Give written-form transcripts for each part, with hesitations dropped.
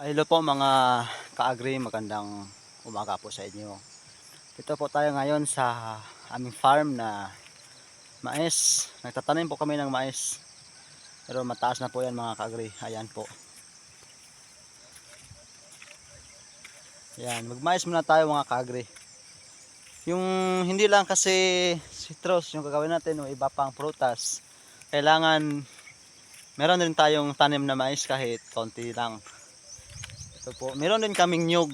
Hello po mga ka-agri, magandang umaga po sa inyo. Dito po tayo ngayon sa aming farm na mais. Nagtatanim po kami ng mais. Pero mataas na po yan mga ka-agri. Ayan po. Ayan, magmais muna tayo mga ka-agri. Yung hindi lang kasi citrus yung gagawin natin o iba pang prutas. Kailangan meron din tayong tanim na mais kahit konti lang. Ito po, meron din kaming nyug.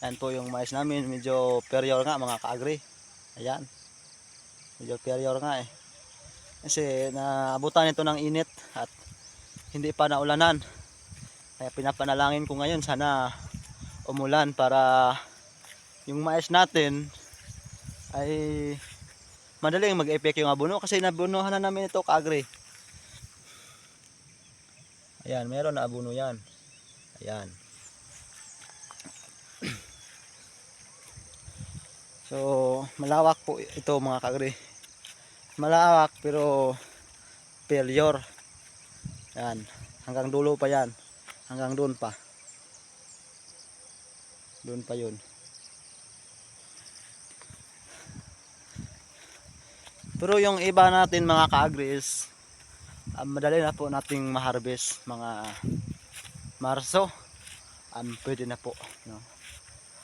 Yan po yung mais namin, medyo superior nga mga ka-agri. Ayan, medyo superior nga eh. Kasi naabutan ito ng init at hindi pa naulanan. Kaya pinapanalangin ko ngayon sana umulan para yung mais natin ay madaling mag-epek yung abono. Kasi nabunuhan na namin ito ka-agri. Ayan, meron na abono yan. Ayan. So, malawak po ito mga ka-agri. Malawak pero failure. Yan, hanggang dulo pa yan. Hanggang doon pa. Doon pa yun. Pero yung iba natin mga ka-agri is madali na po nating ma-harvest mga Marso. Pwede na po, no?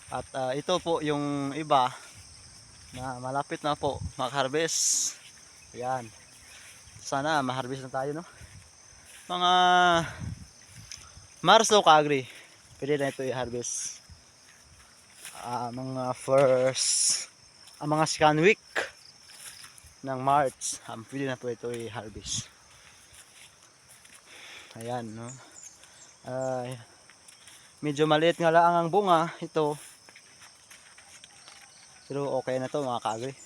At ito po yung iba na malapit na po mag-harvest. Ayan. Sana ma-harvest na tayo, no? Mga Marso ka-agri. Pwede na ito i-harvest. Mga mga second week ng March, pwede na po ito i-harvest. Ayan, no? Medyo maliit nga lang ang bunga ito. Pero okay na to mga ka-agri.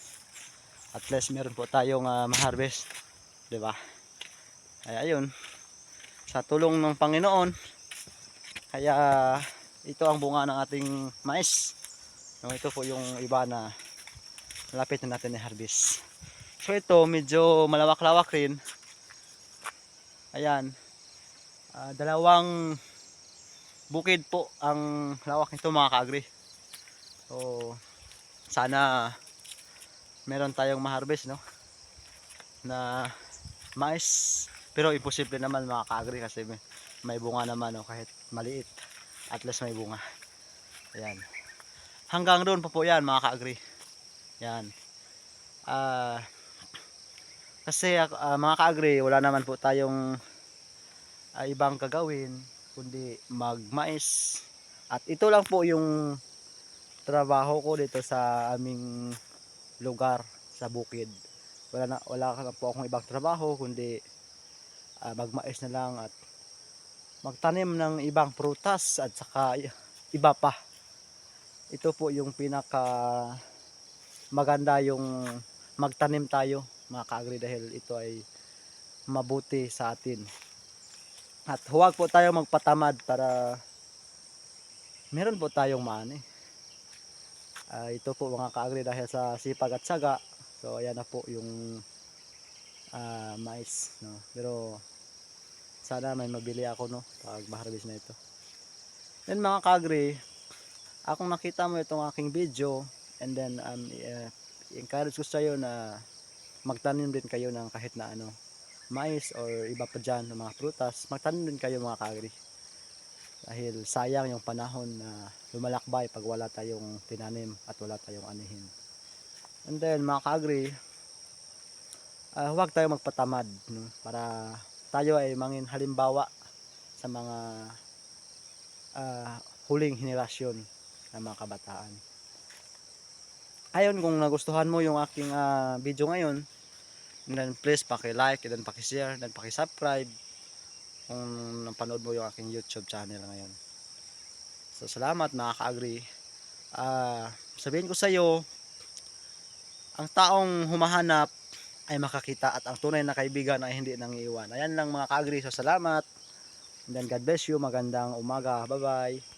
At least meron po tayong ma-harvest, 'di ba? Kaya ayun, sa tulong ng Panginoon, kaya ito ang bunga ng ating mais. No, ito po yung iba na malapit na natin i-harvest. So ito medyo malawak-lawak rin. Ayan. Dalawang bukid po ang lawak nito mga ka-agri. So sana meron tayong ma-harvest, no, na mais. Pero imposible naman mga ka-agri kasi may bunga naman, no, kahit maliit. At least may bunga. Ayan. Hanggang doon pa po yan mga ka-agri. Yan. Kasi mga ka-agri, wala naman po tayong ibang gagawin kundi magmais. At ito lang po yung trabaho ko dito sa aming lugar sa bukid. Wala na po akong ibang trabaho kundi magmais na lang at magtanim ng ibang prutas at saka iba pa. Ito po yung pinaka maganda, yung magtanim tayo mga ka-agri, dahil ito ay mabuti sa atin. At huwag po tayo magpatamad para meron po tayong money. Ito po mga ka-agri, dahil sa sipag at syaga. So ayan na po yung mais, no? Pero sana may mabili ako, no, pag ma-harvest na ito. Then mga ka-agri, akong nakita mo itong aking video, and then encourage ko sa iyo na magtanim din kayo ng kahit na ano, mais or iba pa dyan ng mga prutas. Magtanim din kayo mga ka-agri, dahil sayang yung panahon na lumalakbay pag wala tayong tinanim at wala tayong anihin. And then mga ka-agri, huwag tayo magpatamad, no? Para tayo ay mangin halimbawa sa mga huling henerasyon ng mga kabataan. Ayun, kung nagustuhan mo yung aking video ngayon, then please paki-like, then paki-share, then paki-subscribe kung napanood mo yung aking YouTube channel ngayon. So salamat mga ka-agri. Sabihin ko sa iyo, ang taong humahanap ay makakita, at ang tunay na kaibigan ay hindi nangiiwan. Ayan lang mga ka-agri. So salamat. And then God bless you. Magandang umaga. Bye bye.